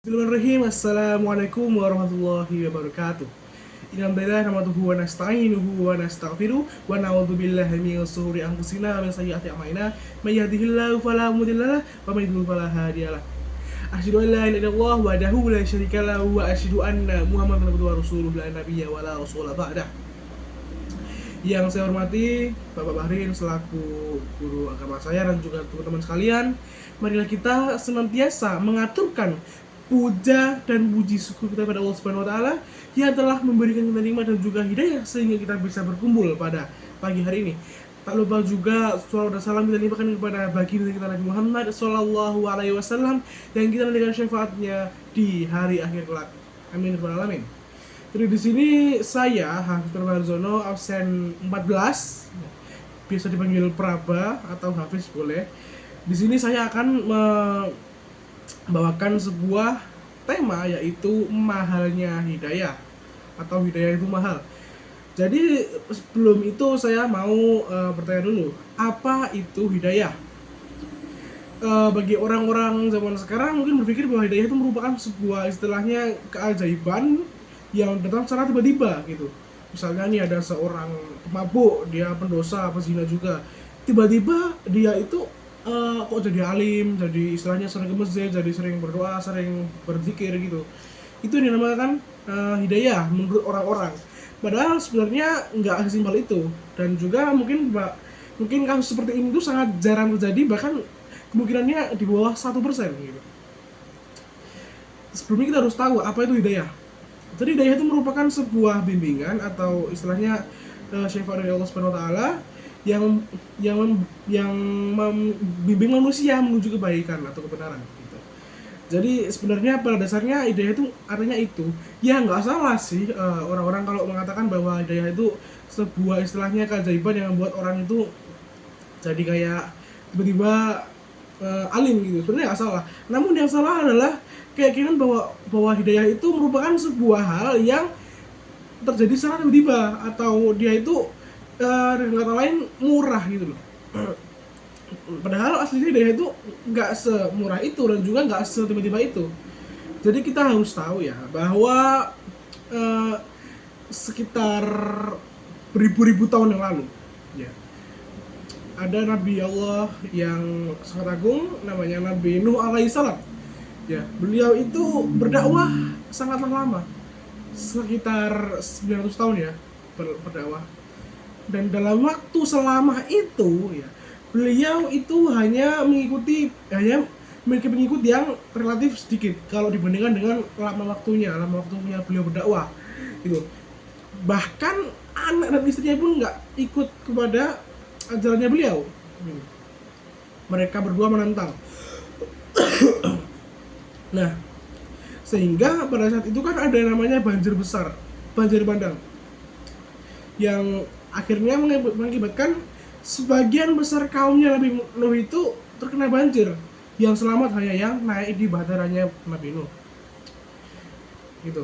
Bismillahirrahmanirrahim. Assalamualaikum warahmatullahi wabarakatuh. Innalillahi nahmaduhu wa nasta'inuhu wa nastaghfiruh wa na'udzu billahi min shururi anfusina wa min sayyiati a'malina. May yahdihillahu fala mudhillalah wa may yudhlil fala hadiyalah. Asyhadu an la ilaha illallah wahdahu la syarika lahu wa asyhadu anna Muhammadan abduhu wa rasuluh la nabiyya wa la rasula ba'dah. Yang saya hormati Bapak Bahrin selaku guru agama saya dan juga teman-teman sekalian, marilah kita senantiasa mengaturkan puja dan puji syukur kita pada Allah Subhanahu wa taala yang telah memberikan kita nikmat dan juga hidayah sehingga kita bisa berkumpul pada pagi hari ini. Tak lupa juga salawat dan salam kita limpahkan kepada baginda kita Nabi Muhammad sallallahu alaihi wasallam yang kita nantikan syafaatnya di hari akhir kelak. Amin ya rabbal alamin. Jadi di sini saya Hafiz Marzono absen 14, biasa dipanggil Praba atau Hafiz boleh. Di sini saya akan membawakan sebuah tema yaitu mahalnya hidayah atau hidayah itu mahal. Jadi sebelum itu saya mau bertanya dulu, apa itu hidayah? Bagi orang-orang zaman sekarang mungkin berpikir bahwa hidayah itu merupakan sebuah istilahnya keajaiban yang datang secara tiba-tiba gitu. Misalnya nih ada seorang mabuk, dia pendosa, pezina juga. Tiba-tiba dia itu kok jadi alim, jadi istilahnya sering ke masjid, jadi sering berdoa, sering berzikir gitu. Itu dinamakan hidayah menurut orang-orang. Padahal sebenarnya nggak sesimpel itu. Dan juga mungkin kasus seperti ini tuh sangat jarang terjadi, bahkan kemungkinannya di bawah 1% gitu. Sebelumnya kita harus tahu apa itu hidayah. Jadi hidayah itu merupakan sebuah bimbingan atau istilahnya syifa dari Allah Subhanahu wa taala yang membimbing manusia menuju kebaikan atau kebenaran gitu. Jadi sebenarnya pada dasarnya hidayah itu artinya itu. Ya nggak salah sih orang-orang kalau mengatakan bahwa hidayah itu sebuah istilahnya keajaiban yang membuat orang itu jadi kayak tiba-tiba alim gitu. Sebenarnya nggak salah. Namun yang salah adalah keyakinan bahwa hidayah itu merupakan sebuah hal yang terjadi secara tiba-tiba atau dia itu dengan kata lain murah gitu loh. Padahal aslinya hidayah itu nggak semurah itu dan juga nggak setiba-tiba itu. Jadi kita harus tahu ya bahwa sekitar beribu-ribu tahun yang lalu ya, ada Nabi Allah yang sangat agung namanya Nabi Nuh alaihissalam. Ya, beliau itu berdakwah sangatlah lama, sekitar 900 tahun ya berdakwah. Dan dalam waktu selama itu ya, beliau itu hanya memiliki pengikut yang relatif sedikit kalau dibandingkan dengan lama waktunya beliau berdakwah gitu. Bahkan anak dan istrinya pun nggak ikut kepada ajarannya beliau. Mereka berdua menentang. Nah, sehingga pada saat itu kan ada namanya banjir besar, banjir bandang, yang akhirnya mengakibatkan sebagian besar kaumnya Nabi Nuh itu terkena banjir. Yang selamat hanya yang naik di bahtaranya Nabi Nuh. Gitu.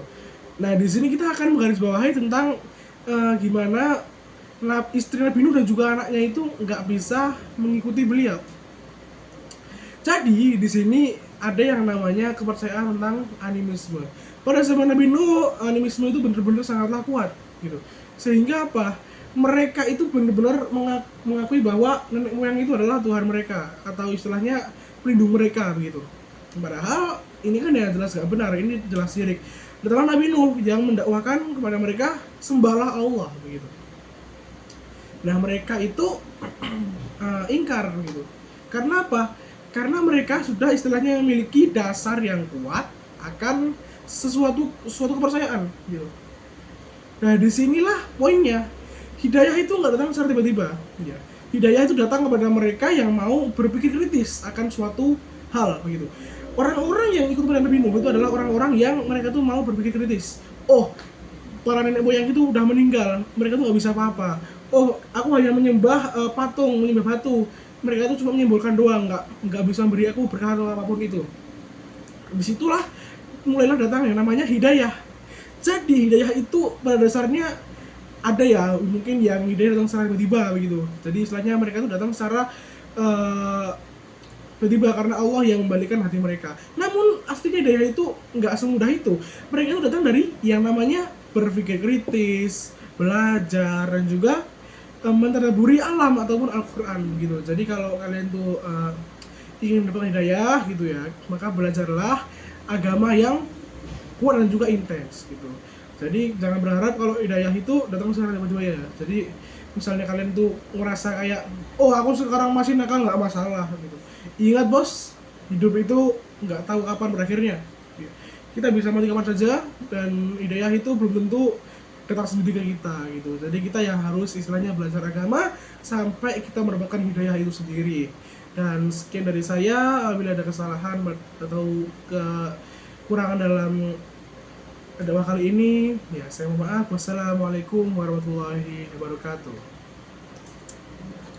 Nah, di sini kita akan menggarisbawahi tentang gimana istri Nabi Nuh dan juga anaknya itu nggak bisa mengikuti beliau. Jadi di sini ada yang namanya kepercayaan tentang animisme. Pada zaman Nabi Nuh, animisme itu benar-benar sangatlah kuat gitu. Sehingga apa? Mereka itu benar-benar mengakui bahwa nenek moyang itu adalah Tuhan mereka atau istilahnya pelindung mereka begitu. Padahal ini kan ya jelas gak benar, ini jelas syirik. Datanglah Nabi Nuh yang mendakwakan kepada mereka sembahlah Allah begitu. Nah, mereka itu ingkar begitu. Karena apa? Karena mereka sudah istilahnya memiliki dasar yang kuat akan suatu kepercayaan gitu. Nah, disinilah poinnya. Hidayah itu nggak datang secara tiba-tiba ya. Hidayah itu datang kepada mereka yang mau berpikir kritis akan suatu hal begitu. Orang-orang yang ikut pada Nabi Nuh itu adalah orang-orang yang mereka tuh mau berpikir kritis. Oh, para nenek moyang itu udah meninggal, mereka tuh nggak bisa apa-apa. Oh, aku hanya menyembah patung, menyembah batu, mereka tuh cuma menyembolkan doang, nggak bisa memberi aku berkah atau apapun itu. Disitulah mulailah datang yang namanya hidayah. Jadi hidayah itu pada dasarnya ada ya, mungkin yang hidayah datang secara tiba-tiba begitu. Jadi istilahnya mereka tuh datang secara tiba-tiba karena Allah yang membalikan hati mereka. Namun aslinya hidayah itu nggak semudah itu. Mereka itu datang dari yang namanya berpikir kritis, belajar, dan juga mentadabburi alam ataupun Al-Quran gitu. Jadi kalau kalian tuh ingin dapat hidayah gitu ya, maka belajarlah agama yang kuat dan juga intens gitu. Jadi jangan berharap kalau hidayah itu datang secara tiba-tiba ya. Jadi misalnya kalian tuh ngerasa kayak, oh aku sekarang masih nakal, nggak masalah gitu. Ingat bos, hidup itu nggak tahu kapan berakhirnya. Kita bisa mati kapan saja, dan hidayah itu belum tentu datang sendiri ke kita gitu. Jadi kita yang harus istilahnya belajar agama sampai kita mendapatkan hidayah itu sendiri. Dan sekian dari saya, bila ada kesalahan atau kekurangan dalam dakwah kali ini, ya saya mohon maaf. Wassalamualaikum warahmatullahi wabarakatuh.